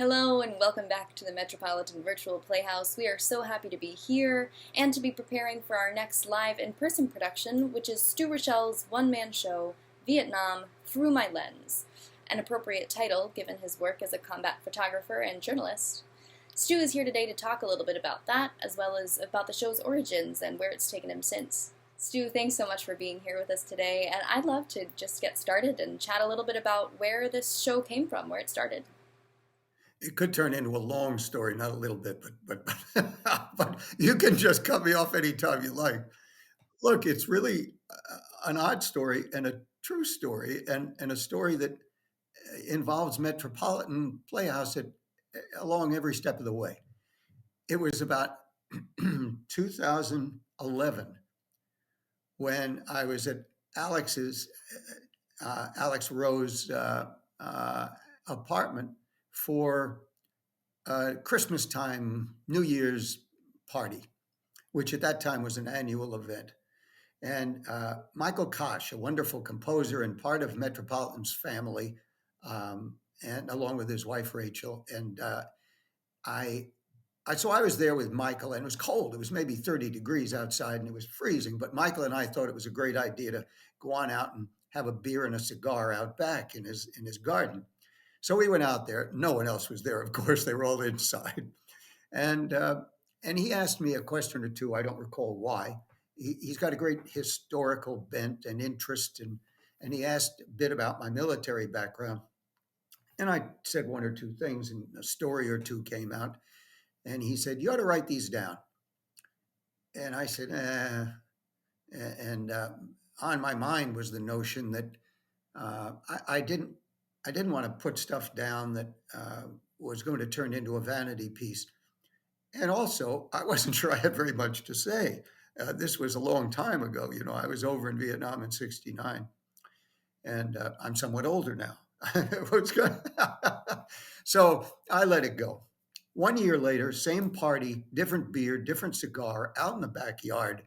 Hello and welcome back to the Metropolitan Virtual Playhouse. We are so happy to be here and to be preparing for our next live in-person production, which is Stu Rochelle's one-man show, Vietnam Through My Lens, an appropriate title given his work as a combat photographer and journalist. Stu is here today to talk a little bit about that, as well as about the show's origins and where it's taken him since. Stu, thanks so much for being here with us today, and I'd love to just get started and chat a little bit about where this show came from, where it started. It could turn into a long story, not a little bit, but you can just cut me off anytime you like. Look, it's really an odd story and a true story, and a story that involves Metropolitan Playhouse along every step of the way. It was about 2011 when I was at Alex Rowe's apartment for a Christmas time, New Year's party, which at that time was an annual event. And Michael Koch, a wonderful composer and part of Metropolitan's family, and along with his wife Rachel, and so I was there with Michael, and it was cold. It was maybe 30 degrees outside, and it was freezing. But Michael and I thought it was a great idea to go on out and have a beer and a cigar out back in his garden. So we went out there. No one else was there, of course. They were all inside. And he asked me a question or two. I don't recall why. He's got a great historical bent and interest, and he asked a bit about my military background. And I said one or two things, and a story or two came out. And he said, "You ought to write these down." And I said, And on my mind was the notion that I didn't want to put stuff down that was going to turn into a vanity piece. And also, I wasn't sure I had very much to say. This was a long time ago. You know, I was over in Vietnam in '69, and I'm somewhat older now. So I let it go. 1 year later, same party, different beer, different cigar, out in the backyard.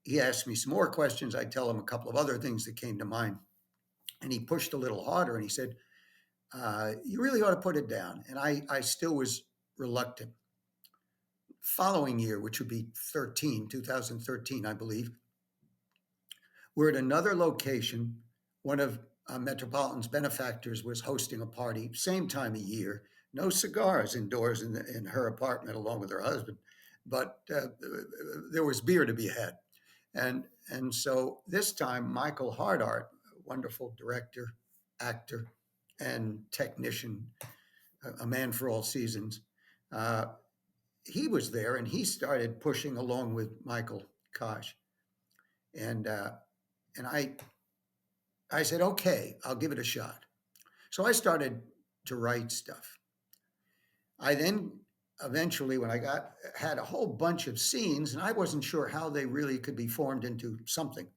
He asked me some more questions. I tell him a couple of other things that came to mind. And he pushed a little harder and he said, "You really ought to put it down." And I still was reluctant. Following year, which would be 2013, I believe, we're at another location. One of Metropolitan's benefactors was hosting a party, same time of year. No cigars indoors in her apartment along with her husband, but there was beer to be had. And so this time, Michael Hardart, wonderful director, actor, and technician, a man for all seasons, he was there, and he started pushing along with Michael Koch. And I said, "Okay, I'll give it a shot." So I started to write stuff. I then eventually, when had a whole bunch of scenes, and I wasn't sure how they really could be formed into something.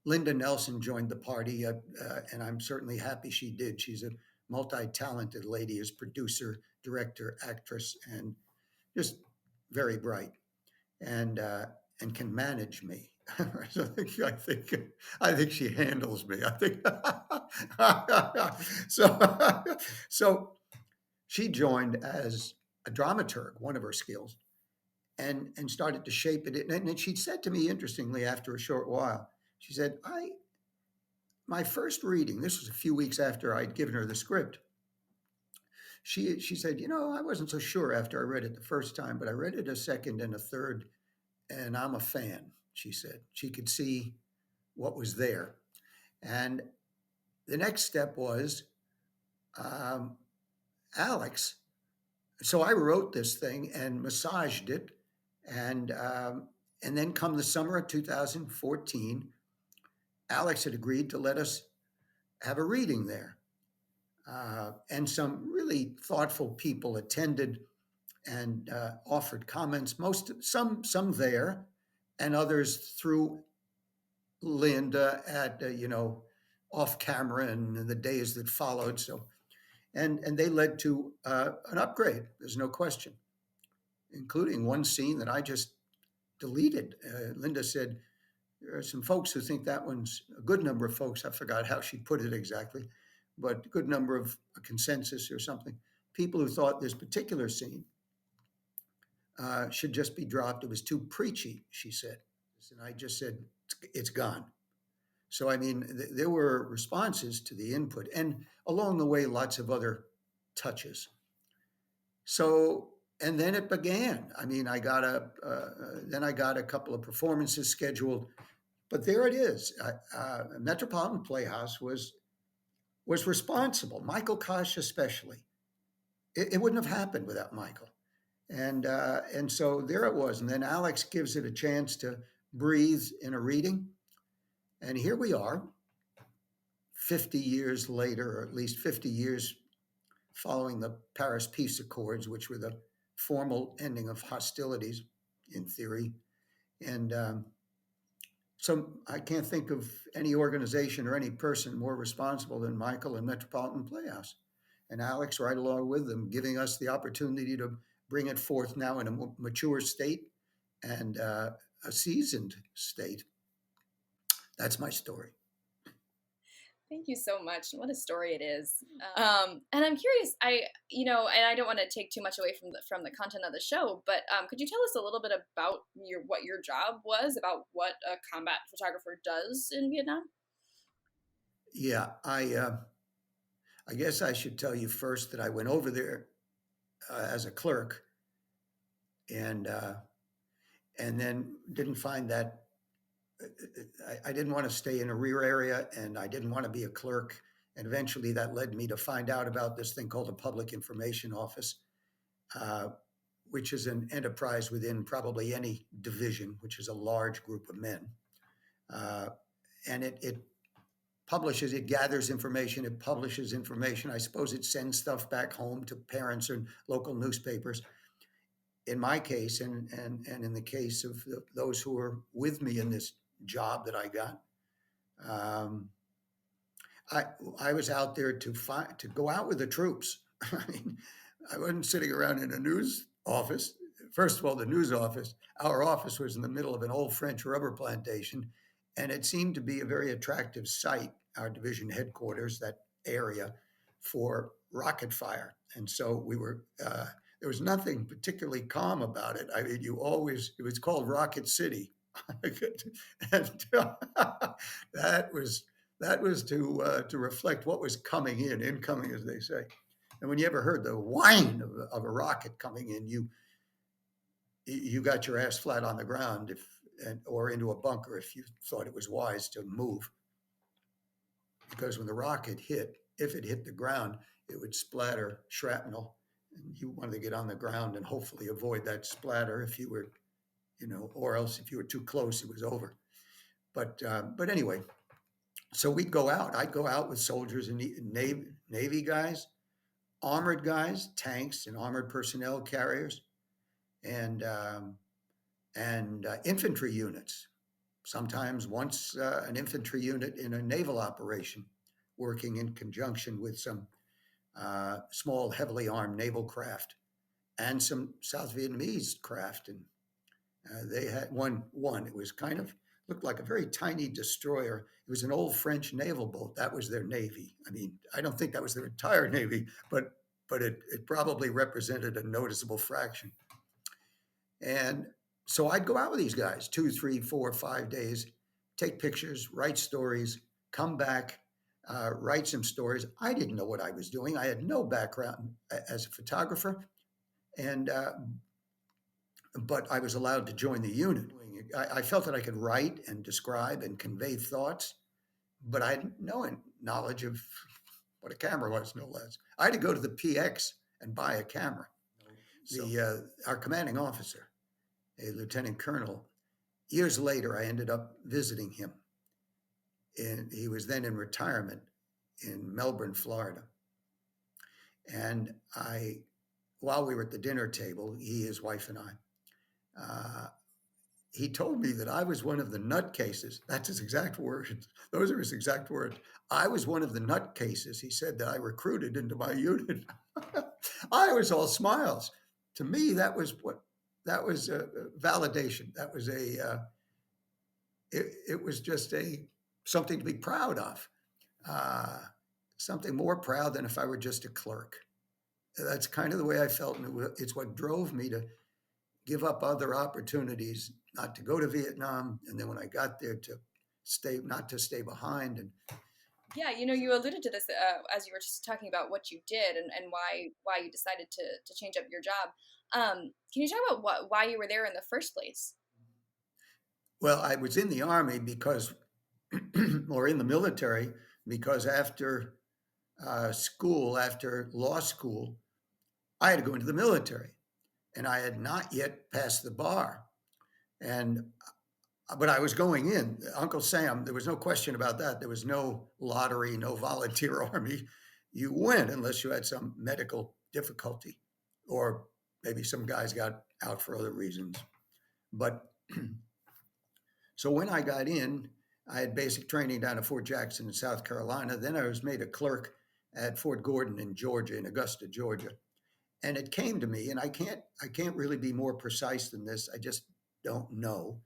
Linda Nelson joined the party, and I'm certainly happy she did. She's a multi-talented lady as producer, director, actress, and just very bright, and can manage me. So I think she handles me. I think so. She joined as a dramaturg, one of her skills, and started to shape it. And she said to me, interestingly, after a short while, she said, my first reading, this was a few weeks after I'd given her the script. She said, I wasn't so sure after I read it the first time, but I read it a second and a third, and I'm a fan, she said. She could see what was there. And the next step was Alex. So I wrote this thing and massaged it, and then come the summer of 2014, Alex had agreed to let us have a reading there, and some really thoughtful people attended and offered comments. Some there, and others through Linda at off camera and the days that followed. So. And they led to an upgrade, there's no question, including one scene that I just deleted. Linda said, there are some folks who think that one's a good number of folks. I forgot how she put it exactly, but a good number of a consensus or something. people who thought this particular scene should just be dropped. It was too preachy, she said. And I just said, it's gone. So, I mean, there were responses to the input, and along the way, lots of other touches. So, and then it began. I mean, then I got a couple of performances scheduled, but there it is. Metropolitan Playhouse was responsible. Michael Kosh, especially. It wouldn't have happened without Michael, and so there it was. And then Alex gives it a chance to breathe in a reading, and here we are, 50 years later, or at least 50 years following the Paris Peace Accords, which were the formal ending of hostilities, in theory. And so I can't think of any organization or any person more responsible than Michael and Metropolitan Playhouse. And Alex, right along with them, giving us the opportunity to bring it forth now in a mature state and a seasoned state. That's my story. Thank you so much. What a story it is. And I'm curious, and I don't want to take too much away from the content of the show, but could you tell us a little bit about what your job was, about what a combat photographer does in Vietnam? Yeah, I guess I should tell you first that I went over there as a clerk, and then didn't find that I didn't want to stay in a rear area, and I didn't want to be a clerk. And eventually, that led me to find out about this thing called the Public Information Office, which is an enterprise within probably any division, which is a large group of men, and it publishes, it gathers information, it publishes information. I suppose it sends stuff back home to parents and local newspapers. In my case, and in the case of those who were with me in this job that I got, I was out there to go out with the troops. I mean, I wasn't sitting around in a news office. First of all, the news office, our office was in the middle of an old French rubber plantation, and it seemed to be a very attractive site, our division headquarters, that area, for rocket fire. And so we were, there was nothing particularly calm about it. I mean, it was called Rocket City. And that was to reflect what was coming in, incoming, as they say. And when you ever heard the whine of a rocket coming in, you got your ass flat on the ground or into a bunker if you thought it was wise to move. Because when the rocket hit, if it hit the ground, it would splatter shrapnel. And you wanted to get on the ground and hopefully avoid that splatter if you were, or else if you were too close, it was over. But anyway, so we'd go out. I'd go out with soldiers and Navy guys, armored guys, tanks and armored personnel carriers, and infantry units. Sometimes once an infantry unit in a naval operation, working in conjunction with some small, heavily armed naval craft and some South Vietnamese craft. And they had one. It was looked like a very tiny destroyer. It was an old French naval boat. That was their navy. I mean, I don't think that was their entire navy, but it probably represented a noticeable fraction. And so I'd go out with these guys 2, 3, 4, 5 days, take pictures, write stories, come back, write some stories. I didn't know what I was doing. I had no background as a photographer, but I was allowed to join the unit. I felt that I could write and describe and convey thoughts, but I had no knowledge of what a camera was, no less. I had to go to the PX and buy a camera. Our commanding officer, a lieutenant colonel, years later, I ended up visiting him. And he was then in retirement in Melbourne, Florida. And while we were at the dinner table, his wife and I, he told me that I was one of the nutcases. That's his exact words. Those are his exact words. I was one of the nutcases, he said, that I recruited into my unit. I was all smiles. To me, that was validation. That was it was just something to be proud of. Something more proud than if I were just a clerk. that's kind of the way I felt, and it's what drove me to give up other opportunities not to go to Vietnam, and then when I got there to stay, not to stay behind. And Yeah, you alluded to this as you were just talking about what you did and why you decided to change up your job. Can you talk about why you were there in the first place? well, I was in the army because, or in the military, because after school, after law school, I had to go into the military, and I had not yet passed the bar. And but I was going in. Uncle Sam, there was no question about that. There was no lottery, no volunteer army. You went unless you had some medical difficulty, or maybe some guys got out for other reasons. But so when I got in, I had basic training down at Fort Jackson in South Carolina. Then I was made a clerk at Fort Gordon in Georgia, in Augusta, Georgia. And it came to me, and I can't really be more precise than this. I just don't know.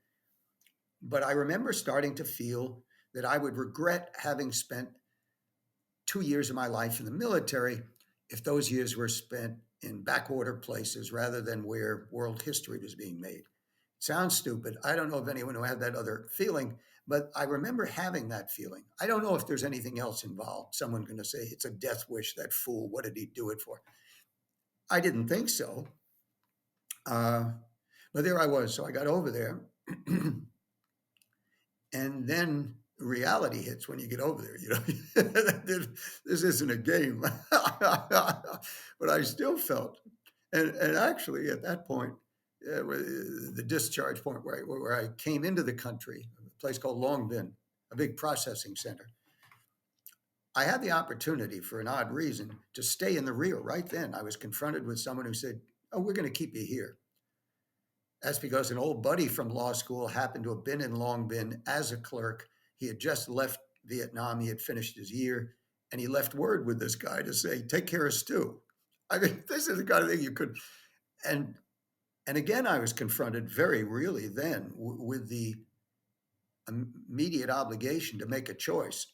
But I remember starting to feel that I would regret having spent 2 years of my life in the military if those years were spent in backwater places rather than where world history was being made. It sounds stupid. I don't know of anyone who had that other feeling, but I remember having that feeling. I don't know if there's anything else involved. Someone going to say it's a death wish, that fool. What did he do it for? I didn't think so. Uh, but there I was. So I got over there. And then reality hits when you get over there. This isn't a game. But I still felt, and actually at that point, the discharge point where I came into the country, a place called Long Bin, a big processing center. I had the opportunity, for an odd reason, to stay in the rear right then. I was confronted with someone who said, "Oh, we're going to keep you here." That's because an old buddy from law school happened to have been in Long Bin as a clerk. He had just left Vietnam. He had finished his year, and he left word with this guy to say, "Take care of Stu." I mean, this is the kind of thing you could. And and again, I was confronted very really then with the immediate obligation to make a choice.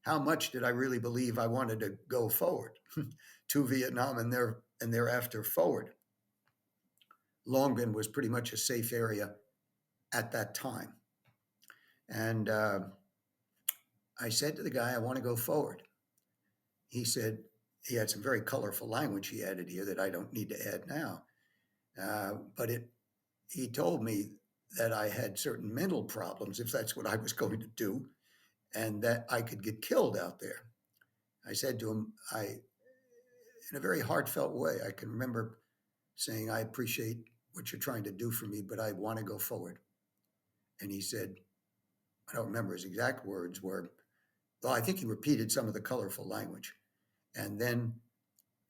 How much did I really believe I wanted to go forward to Vietnam and thereafter forward? Long Bin was pretty much a safe area at that time. And I said to the guy, "I want to go forward." He said, he had some very colorful language he added here that I don't need to add now. But he told me that I had certain mental problems if that's what I was going to do, and that I could get killed out there. I said to him, in a very heartfelt way, I can remember saying, "I appreciate what you're trying to do for me, but I want to go forward." And he said, I don't remember his exact words were, well, I think he repeated some of the colorful language. And then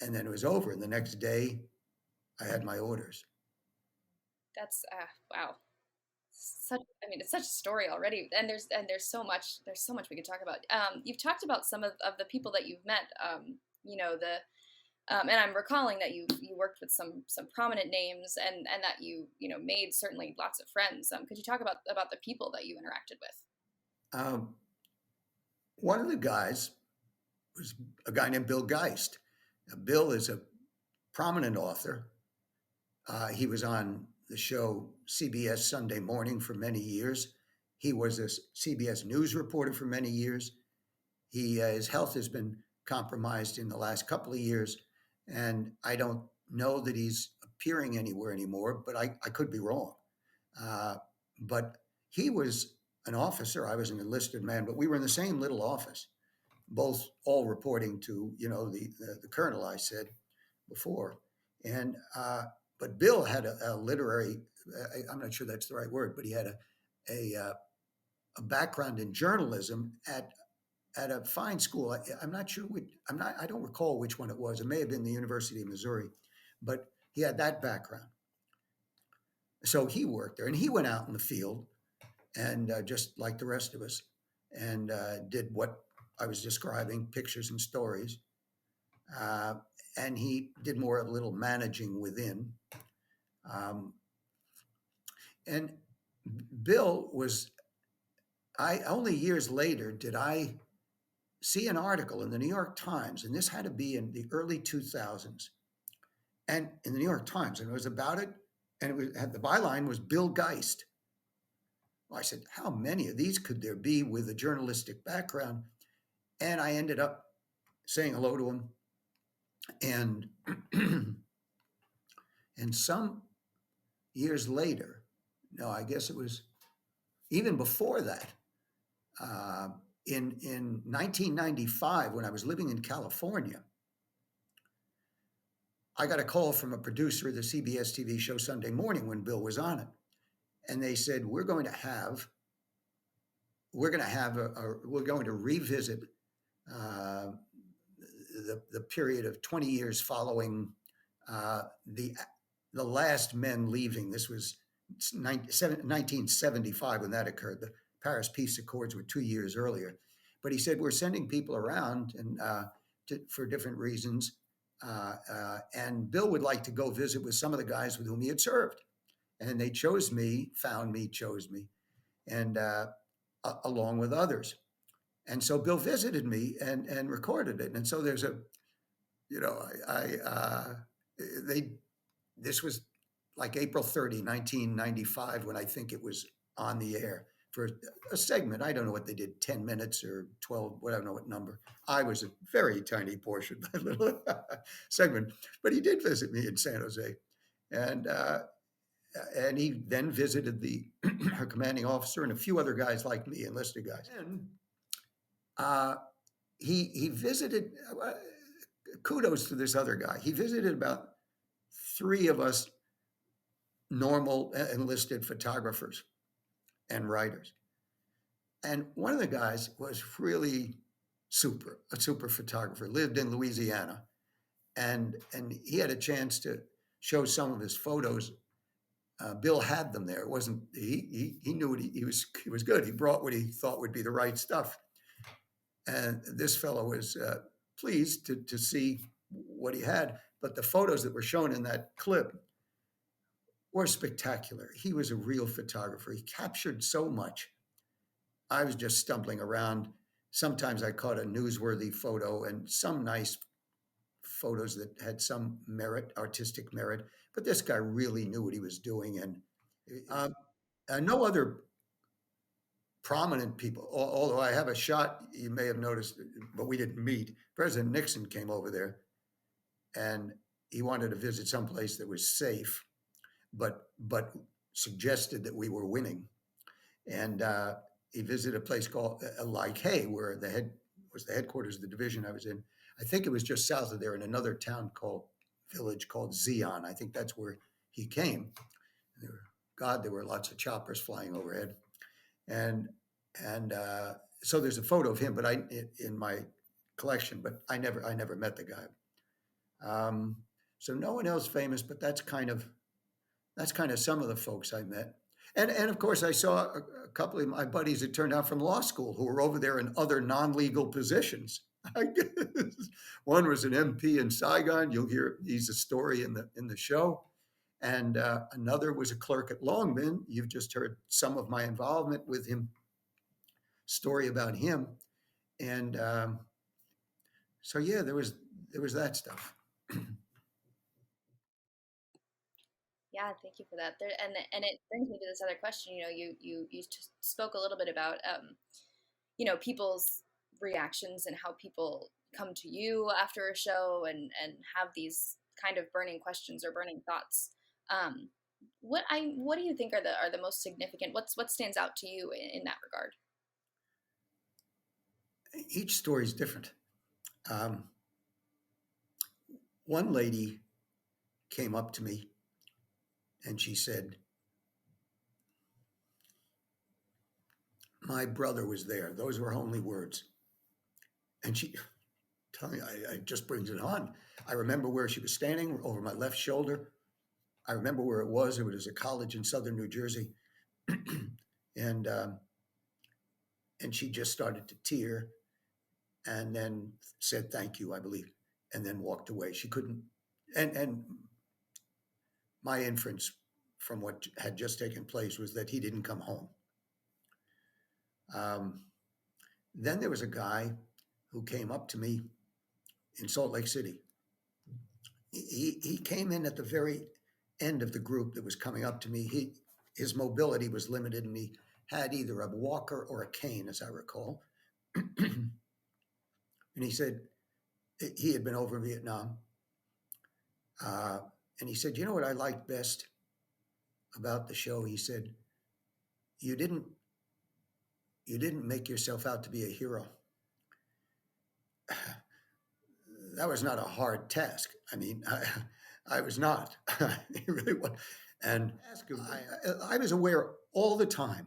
it was over. And the next day I had my orders. That's wow. Such I mean, it's such a story already, and there's so much we could talk about. You've talked about some of the people that you've met. The and I'm recalling that you worked with some prominent names and that made certainly lots of friends. Could you talk about the people that you interacted with? Um, One of the guys was a guy named Bill Geist. Now, Bill is a prominent author. He was on the show CBS Sunday Morning for many years. He was a CBS News reporter for many years. His health has been compromised in the last couple of years, and I don't know that he's appearing anywhere anymore, but I could be wrong. Uh, but he was an officer. I was an enlisted man, but we were in the same little office, both all reporting to the colonel I said before. And but Bill had a literary. I'm not sure that's the right word, but he had a background in journalism at a fine school. I'm not sure which. I don't recall which one it was. It may have been the University of Missouri, but he had that background. So he worked there, and he went out in the field, and just like the rest of us, and did what I was describing, pictures and stories. And he did more of a little managing within. Um, and Bill was. I only years later did I see an article in the New York Times, and this had to be in the early 2000s, and in the New York Times, and it was about it, and it was had the byline was Bill Geist. Well, I said, how many of these could there be with a journalistic background? And I ended up saying hello to him, and and some years later, no, I guess it was even before that, uh, in 1995, when I was living in California, I got a call from a producer of the CBS TV show Sunday Morning when Bill was on it, and they said we're going to revisit uh, the period of 20 years following uh, the the last men leaving. This was 1975 when that occurred. The Paris Peace Accords were 2 years earlier. But he said, we're sending people around and for different reasons. And Bill would like to go visit with some of the guys with whom he had served. And they chose me, found me, chose me, and along with others. And so Bill visited me and recorded it. And so there's a, you know, they, this was like April 30, 1995, when I think it was on the air for a segment. I don't know what they did, 10 minutes or 12, I don't know what number. I was a very tiny portion of that little segment, but he did visit me in San Jose. And, uh, and he then visited the her commanding officer and a few other guys like me, enlisted guys. And uh, he visited. Kudos to this other guy. He visited about three of us normal enlisted photographers and writers. And one of the guys was really a super photographer, lived in Louisiana. And he had a chance to show some of his photos. Bill had them there. It wasn't he knew what he was good. He brought what he thought would be the right stuff. And this fellow was pleased to see what he had. But the photos that were shown in that clip were spectacular. He was a real photographer. He captured so much. I was just stumbling around. Sometimes I caught a newsworthy photo and some nice photos that had some merit, artistic merit. But this guy really knew what he was doing. And uh, no other prominent people, although I have a shot, you may have noticed, but we didn't meet. President Nixon came over there and he wanted to visit someplace that was safe, but suggested that we were winning. And he visited a place called like Hay, where was the headquarters of the division I was in. I think it was just south of there in another village called Zion. I think that's where he came. There were lots of choppers flying overhead. And so there's a photo of him, but in my collection, but I never met the guy. So no one else famous, but that's kind of some of the folks I met. And of course I saw a couple of my buddies that turned out from law school who were over there in other non-legal positions. I guess one was an MP in Saigon. He's a story in the show. And another was a clerk at Longman. You've just heard some of my involvement with him, story about him. And so, yeah, there was that stuff. Yeah, thank you for that. And it brings me to this other question. You know, you just spoke a little bit about people's reactions and how people come to you after a show and have these kind of burning questions or burning thoughts. Um, what do you think are the most significant? What stands out to you in that regard? Each story is different. Um, one lady came up to me and she said, "My brother was there." Those were her only words. And she, tell me, I just brings it on. I remember where she was standing over my left shoulder. I remember where it was. It was a college in southern New Jersey. and and she just started to tear and then said thank you, I believe, and then walked away. She couldn't, and my inference from what had just taken place was that he didn't come home. Um, then there was a guy who came up to me in Salt Lake City he came in at the very end of the group that was coming up to me. His mobility was limited, and he had either a walker or a cane, as I recall. And he said he had been over Vietnam, uh, and he said, "You know what I liked best about the show?" He said, "You didn't you didn't make yourself out to be a hero." That was not a hard task. I mean, I was not. It really was. And I was aware all the time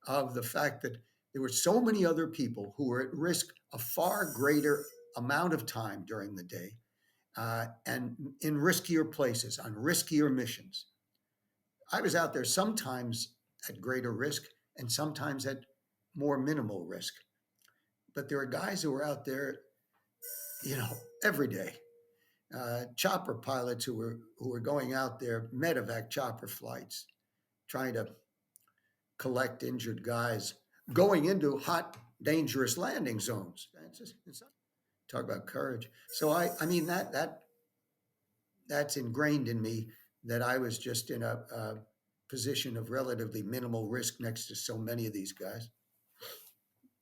of the fact that there were so many other people who were at risk a far greater amount of time during the day, and in riskier places, on riskier missions. I was out there sometimes at greater risk and sometimes at more minimal risk. But there are guys who were out there, you know, every day. Chopper pilots who were going out there, medevac chopper flights, trying to collect injured guys, going into hot, dangerous landing zones. Talk about courage. So I mean that's ingrained in me that I was just in a position of relatively minimal risk next to so many of these guys.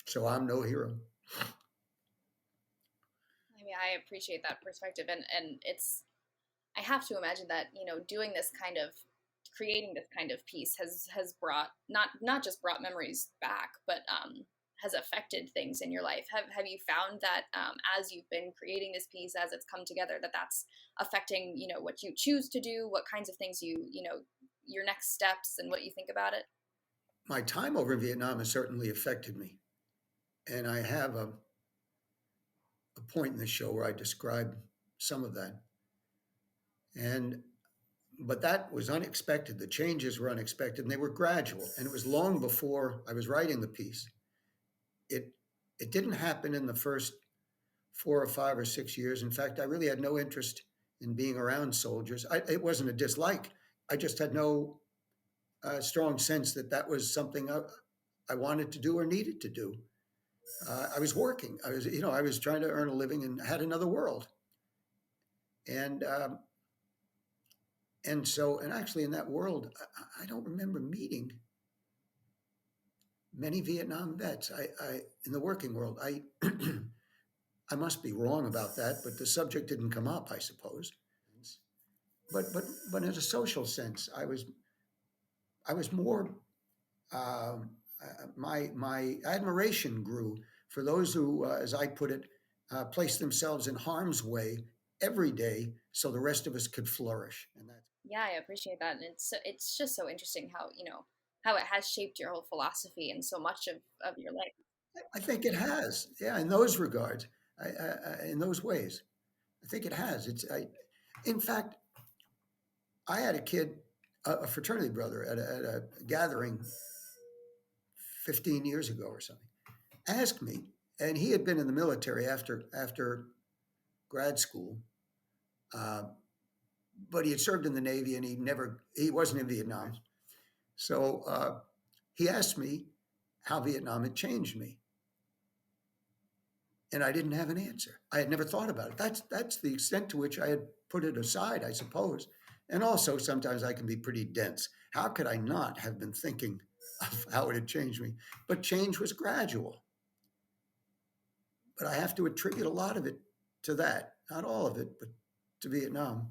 So I'm no hero. I mean, I appreciate that perspective, and it's, I have to imagine that, you know, doing this kind of, creating this kind of piece has brought, not just brought memories back, but has affected things in your life. Have you found that as you've been creating this piece, as it's come together, that that's affecting, you know, what you choose to do, what kinds of things you know, your next steps, and what you think about it? My time over in Vietnam has certainly affected me. And I have a point in the show where I describe some of that. And but that was unexpected. The changes were unexpected and they were gradual. And it was long before I was writing the piece. It it didn't happen in the first 4 or 5 or 6 years. In fact, I really had no interest in being around soldiers. It wasn't a dislike. I just had no strong sense that that was something I wanted to do or needed to do. I was working. I was trying to earn a living and had another world. And and actually in that world, I don't remember meeting many Vietnam vets. I in the working world, I I must be wrong about that, but the subject didn't come up, I suppose. But in a social sense, I was more my admiration grew for those who, as I put it, place themselves in harm's way every day so the rest of us could flourish. And that's Yeah, I appreciate that, and it's just so interesting how, you know, how it has shaped your whole philosophy and so much of your life. I think it has, yeah, in those regards, in those ways, I think it has. In fact, I had a kid, a fraternity brother, at a gathering 15 years ago or something, asked me, and he had been in the military after grad school, uh, but he had served in the Navy and he wasn't in Vietnam. So he asked me how Vietnam had changed me, and I didn't have an answer. I had never thought about it. That's the extent to which I had put it aside, I suppose. And also, sometimes I can be pretty dense. How could I not have been thinking of how it had changed me? But change was gradual. But I have to attribute a lot of it to that. Not all of it, but to Vietnam.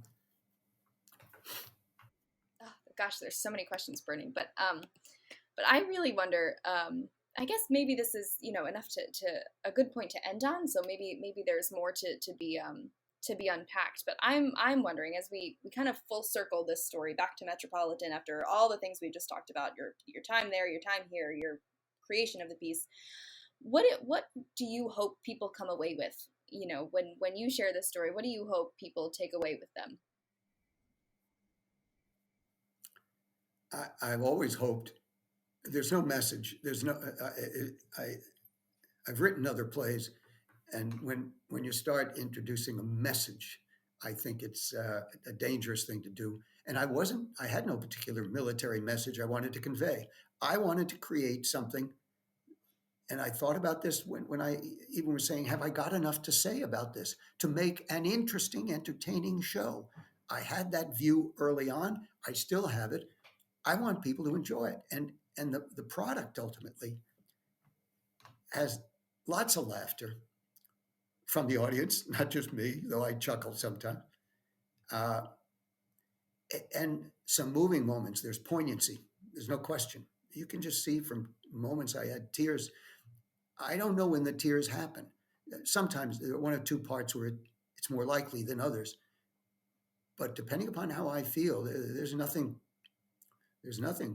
Oh, gosh, there's so many questions burning, but I really wonder. I guess maybe this is, you know, enough to a good point to end on. So maybe there's more to be unpacked. But I'm wondering, as we kind of full circle this story back to Metropolitan after all the things we've just talked about, your time there, your time here, your creation of the piece. What do you hope people come away with? You know, when you share this story, what do you hope people take away with them? I've always hoped there's no message. There's no. I've written other plays, and when you start introducing a message, I think it's a dangerous thing to do. And I wasn't. I had no particular military message I wanted to convey. I wanted to create something And I thought about this when I even was saying, have I got enough to say about this to make an interesting, entertaining show? I had that view early on. I still have it. I want people to enjoy it. And the product ultimately has lots of laughter from the audience, not just me, though I chuckle sometimes. Uh, and some moving moments. There's poignancy. There's no question. You can just see from moments I had tears. I don't know when the tears happen. Sometimes there are one or two parts where it's more likely than others. But depending upon how I feel, there's nothing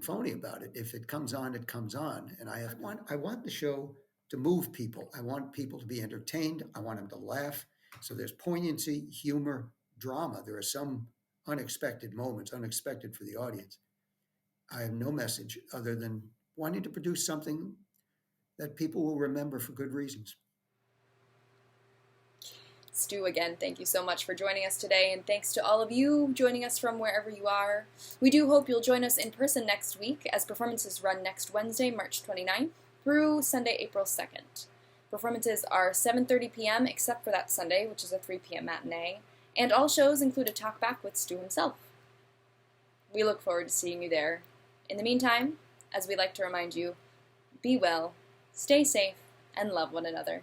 phony about it. If it comes on, it comes on. And I want the show to move people. I want people to be entertained. I want them to laugh. So there's poignancy, humor, drama. There are some unexpected moments, unexpected for the audience. I have no message other than wanting to produce something that people will remember for good reasons. Stu, again, thank you so much for joining us today, and thanks to all of you joining us from wherever you are. We do hope you'll join us in person next week, as performances run next Wednesday, March 29th, through Sunday, April 2nd. Performances are 7:30 p.m., except for that Sunday, which is a 3 p.m. matinee, and all shows include a talkback with Stu himself. We look forward to seeing you there. In the meantime, as we like to remind you, be well, stay safe, and love one another.